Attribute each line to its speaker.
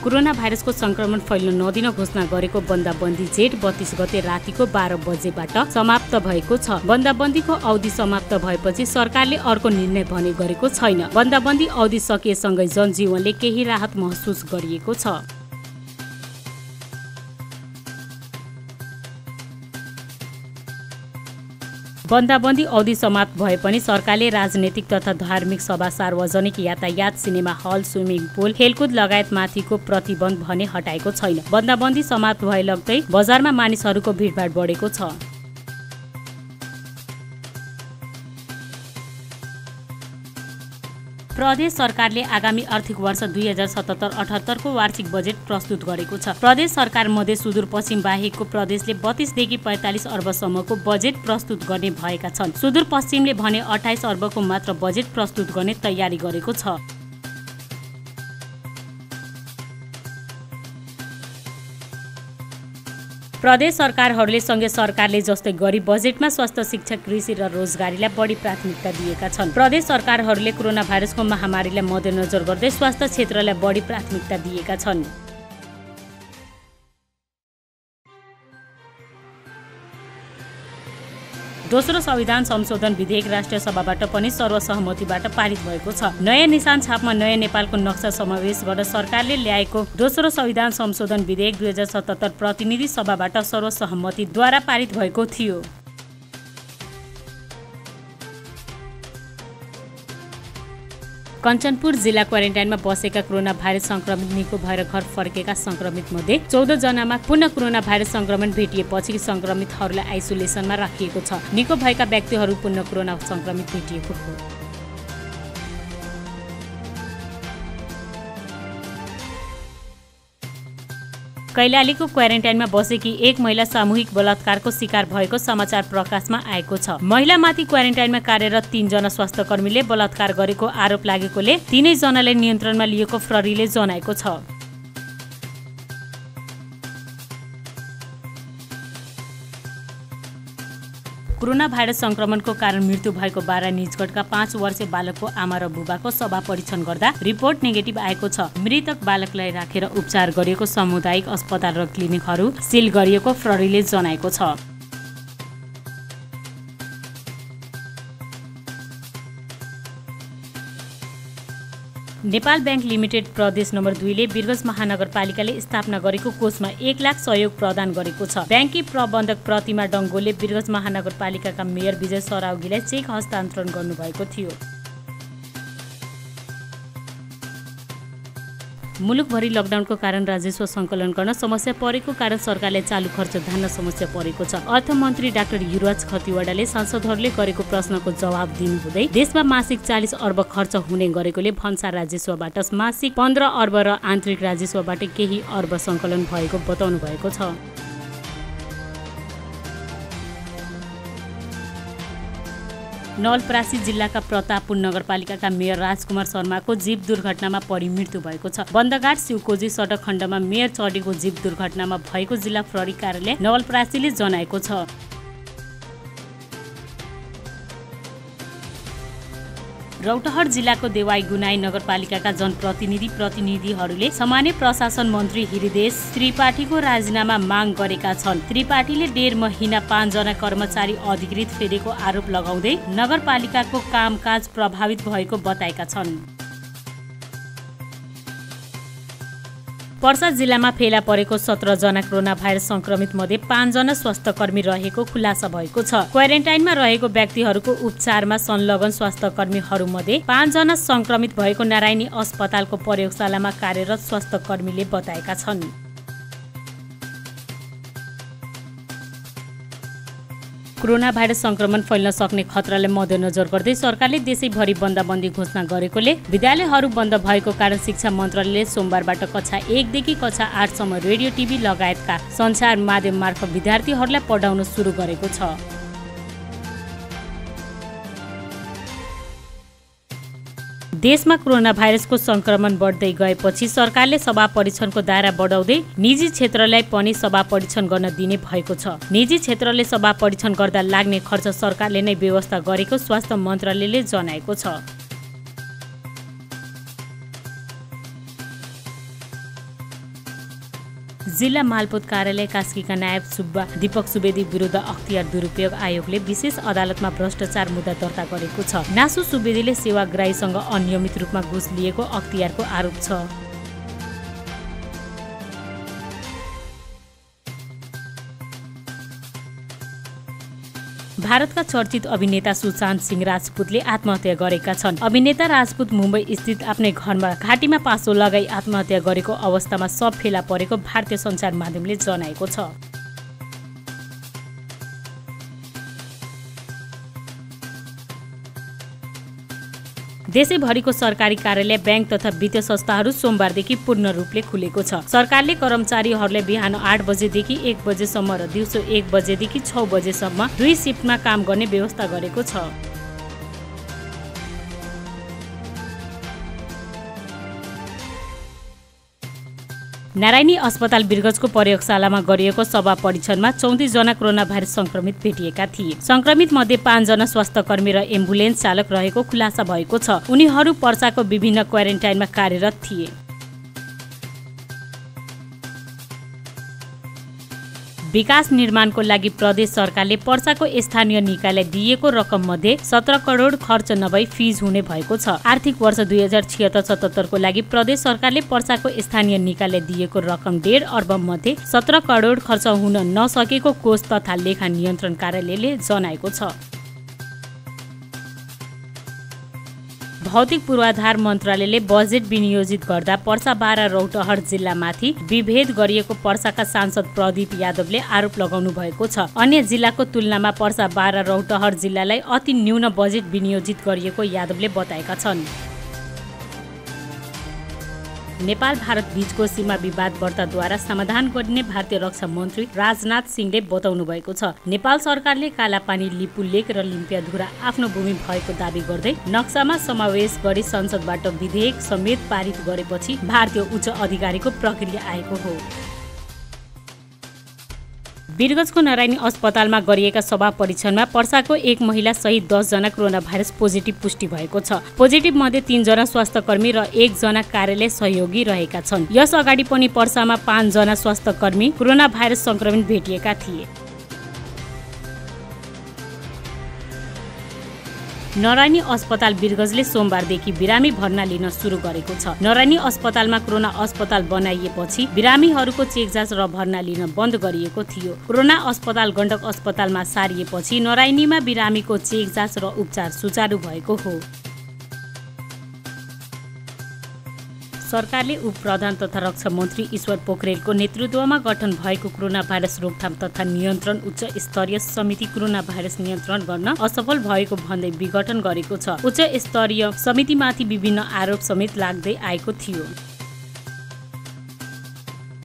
Speaker 1: Corona भाइरसको संक्रमण फैल्न नदिन घोषणा गरेको बन्दाबन्दी जेठ 32 गते रातिको 12 बजेबाट समाप्त भएको छ। बन्दाबन्दीको अवधि समाप्त भएपछि सरकारले अर्को निर्णय भने गरेको छैन। बन्दाबन्दी अवधि सकिएसँगै जनजीवनले केही राहत महसुस गरिएको छ। बन्दाबन्दी अवधि समाप्त भए पनि सरकारले राजनैतिक तथा धार्मिक सभा, सार्वजनिक यातायात, सिनेमा हल, स्विमिङ पुल, खेलकुद लगायत माथिको प्रतिबन्ध भने हटाएको छैन। बन्दाबन्दी समाप्त भए लगतै बजारमा मानिसहरूको भिडभाड बढेको छ। प्रदेश सरकारले आगामी आर्थिक वर्ष 2077-78 को वार्षिक बजेट प्रस्तुत गरेको छ। प्रदेश सरकार मध्य सुदूरपश्चिम बाहेकको प्रदेशले 32 देखि 45 अर्बसम्मको बजेट प्रस्तुत गर्ने भएका छन्। सुदूरपश्चिमले भने 28 अर्बको मात्र बजेट प्रस्तुत गर्ने तयारी गरेको छ। प्रदेश सरकारहरूले सँगै सरकारले जस्तै गरी बजेटमा स्वास्थ्य, शिक्षा, कृषि र रोजगारीलाई बढी प्राथमिकता दिएका छन्। प्रदेश सरकारहरूले कोरोना भाइरसको महामारीलाई मध्यनजर गर्दै स्वास्थ्य क्षेत्रलाई बढी प्राथमिकता दिएका छन्। दोस्रो संविधान संशोधन विधेयक राष्ट्रिय सभाबाट पनि सर्वसहमतिबाट पारित भएको छ। नयाँ निशान छापमा नयाँ नेपालको नक्सा समावेश गर्न सरकारले ल्याएको दोस्रो संविधान संशोधन विधेयक 2077 प्रतिनिधि सभाबाट सर्वसहमतिद्वारा पारित भएको थियो। कञ्चनपुर जिल्ला क्वारेन्टाइनमा बसेका कोरोना भाइरस संक्रमित निको भएर घर फर्केका संक्रमित मध्ये 14 जनामा पुनः कोरोना भाइरस संक्रमण भेटिएपछि संक्रमितहरूलाई आइसोलेसनमा राखिएको छ। निको भएका व्यक्तिहरू पुनः कोरोना संक्रमित भेटिएको हो। कैलालीको क्वारेन्टाइनमा बसेकी एक महिला सामूहिक बलात्कारको शिकार भएको समाचार प्रकाशमा आएको छ। महिलामाथि क्वारेन्टाइनमा कार्यरत 3 जना स्वास्थ्यकर्मीले बलात्कार गरेको आरोप लागेकोले 3 जनालाई नियन्त्रणमा लिएको प्रहरीले जनाएको छ। कोरोना भाइरस संक्रमणको कारण मृत्यु भएको बारा निजगढका 5 वर्षीय बालकको आमा र बुबाको शव परीक्षण गर्दा रिपोर्ट नेगेटिभ आएको छ। मृतक बालकलाई राखेर उपचार गरिएको सामुदायिक अस्पताल र क्लिनिकहरू सिल गरिएको प्रहरीले जनाएको छ। नेपाल ब्याङ्क लिमिटेड प्रदेश नम्बर 2 ले वीरगञ्ज महानगरपालिकाले स्थापना गरेको कोषमा 1 लाख सहयोग प्रदान गरेको छ। ब्याङ्ककी प्रबन्धक प्रतिमा डङ्गोले वीरगञ्ज महानगरपालिकाका मेयर विजय सराउगीलाई चेक हस्तान्तरण गर्नुभएको थियो। मुलुकभरि लकडाउनको कारण राजस्व सङ्कलन गर्न समस्या परेको कारण सरकारले चालु खर्च धान्न समस्या परेको छ। अर्थमन्त्री डाक्टर युवराज खतिवडाले सांसदहरूले गरेको प्रश्नको जवाब दिनुहुँदै देशमा मासिक 40 अर्ब खर्च हुने गरेकोले भन्सार राजस्वबाट मासिक 15 अर्ब र आन्तरिक राजस्वबाट केही अर्ब सङ्कलन भएको बताउनु भएको छ। नवलपरासी जिल्लाका प्रतापपुर नगरपालिकाका मेयर राजकुमार शर्माको जीव दुर्घटनामा परि मृत्यु भएको छ। बन्दघाट शिवकोजी सडक खण्डमा मेयर चढेको जीव दुर्घटनामा भएको जिल्ला प्रहरी कार्यालय नवलपरासीले जनाएको छ। रौतहट जिल्लाको देवाई गुनाई नगरपालिकाका जनप्रतिनिधिहरूले सामान्य प्रशासन मन्त्री हृदय त्रिपाठीको राजीनामा माग गरेका छन्। त्रिपाठीले 1.5 महिना 5 जना कर्मचारी अधिकृत फेरेको आरोप लगाउँदै नगरपालिकाको कामकाज प्रभावित भएको बताएका छन्। पर्सा जिल्लामा फेला परेको 17 जना कोरोना भाइरस संक्रमित मध्ये 5 जना स्वास्थ्यकर्मी रहेको खुलासा भएको छ। क्वारेन्टाइनमा रहेको व्यक्तिहरूको उपचारमा संलग्न स्वास्थ्यकर्मीहरू मध्ये 5 जना संक्रमित भएको नारायणी अस्पतालको प्रयोगशालामा कार्यरत स्वास्थ्यकर्मीले बताएका छन्। कोरोना भाइरस संक्रमण फैल्न सक्ने खतरालाई मध्यनजर गर्दै सरकारले देशैभरि बन्दाबन्दी घोषणा गरेकोले विद्यालयहरू बन्द भएको कारण शिक्षा मन्त्रालयले सोमबारबाट कक्षा 1 देखि कक्षा 8 सम्म रेडियो, टिभी लगायतका सञ्चार माध्यम मार्फत विद्यार्थीहरूलाई पढाउन सुरु गरेको छ। देशमा कोरोना भाइरसको संक्रमण बढ्दै गएपछि सरकारले सभा परीक्षणको दायरा बढाउँदै निजी क्षेत्रलाई पनि सभा परीक्षण गर्न दिने भएको छ। निजी क्षेत्रले सभा परीक्षण गर्दा लाग्ने खर्च सरकारले नै व्यवस्था गरेको स्वास्थ्य मन्त्रालयले जनाएको छ। जिल्ला मालपोत कार्यालय कास्कीका नायब सुब्बा दीपक सुवेदी विरुद्ध अख्तियार दुरुपयोग आयोगले विशेष अदालतमा भ्रष्टाचार मुद्दा दर्ता गरेको छ। नासु सुवेदीले सेवाग्राहीसँग अनियमित रूपमा घुस लिएको अख्तियारको आरोप छ। भारतका चर्चित अभिनेता सुशान्त सिंह राजपूतले आत्महत्या गरेका छन्। अभिनेता राजपूत मुम्बई स्थित आफ्नै घरमा घाँटीमा पासो लगाई आत्महत्या गरेको अवस्थामा शव फेला परेको भारतीय सञ्चार माध्यमले जनाएको छ। देशैभरिको सरकारी कार्यालय, ब्याङ्क तथा वित्तीय संस्थाहरू सोमबारदेखि पूर्ण रूपले खुलेको छ। सरकारले कर्मचारीहरूलाई बिहान 8 बजेदेखि 1 बजेसम्म र दिउँसो 1 बजेदेखि 6 बजेसम्म 2 शिफ्टमा काम गर्ने व्यवस्था गरेको छ। नारायणी अस्पताल बिरगंजको प्रयोगशालामा गरिएको सभा परीक्षणमा 34 जना कोरोना भाइरस संक्रमित भेटिएका थिए। संक्रमित मध्ये 5 जना स्वास्थ्यकर्मी र एम्बुलेन्स चालक रहेको खुलासा भएको छ। उनीहरू पर्साको विभिन्न क्वारेन्टाइनमा कार्यरत थिए। विकास निर्माणको लागि प्रदेश सरकारले पर्साको स्थानीय निकायलाई दिएको रकम मध्ये 17 करोड खर्च नभई फिज हुने भएको छ। आर्थिक वर्ष 2076-77 को लागि प्रदेश सरकारले पर्साको स्थानीय निकायलाई दिएको रकम 1.5 अर्ब मध्ये 17 करोड खर्च हुन नसकेको कोष तथा लेखा नियन्त्रण कार्यालयले जनाएको छ। भौतिक पूर्वाधार मन्त्रालयले बजेट विनियोजित गर्दा पर्सा बारा रौतहट जिल्लामाथि विभेद गरिएको पर्साका सांसद प्रदीप यादवले आरोप लगाउनु भएको छ। अन्य जिल्लाको तुलनामा पर्सा बारा रौतहट जिल्लालाई अति न्यून बजेट विनियोजित गरिएको यादवले बताएका छन्। नेपाल भारत बीचको सीमा विवाद वार्ताद्वारा समाधान गरिने भारतीय रक्षा मन्त्री राजनाथ सिंहले बताउनु भएको छ। नेपाल सरकारले कालापानी, लिपु लेक र लिम्पियाधुरा आफ्नो भूमि भएको दावी गर्दै नक्सामा समावेश गरी संसदबाट विधेयक समेत पारित गरेपछि भारतीय उच्च अधिकारीको प्रक्रिया आएको हो। बिरगंजको नारायणी अस्पतालमा गरिएका सभा परीक्षणमा पर्साको एक महिला सहित 10 जना कोरोना भाइरस पोजिटिभ पुष्टि भएको छ। पोजिटिभ मध्ये 3 जना स्वास्थ्यकर्मी र 1 जना कार्यालय सहयोगी रहेका छन्। यस अगाडि पनि पर्सामा 5 जना स्वास्थ्यकर्मी कोरोना भाइरस संक्रमित भेटिएका थिए। नारायणी अस्पताल बिरगंजले सोमबारदेखि बिरामी भर्ना लिन सुरु गरेको छ। नारायणी अस्पतालमा कोरोना अस्पताल बनाइएपछि बिरामीहरूको चेकजाँच र भर्ना लिन बन्द गरिएको थियो। कोरोना अस्पताल गण्डक अस्पतालमा सारिएपछि नारायणीमा बिरामीको चेकजाँच र उपचार सुचारू भएको हो। सरकारले उपप्रधान तथा रक्षा मन्त्री ईश्वर पोखरेलको नेतृत्वमा गठन भएको कोरोना भाइरस रोकथाम तथा नियन्त्रण उच्च स्तरीय समिति कोरोना भाइरस नियन्त्रण गर्न असफल भएको भन्दै विघटन गरेको छ। उच्च स्तरीय समितिमाथि विभिन्न आरोप समेत लाग्दै आएको थियो।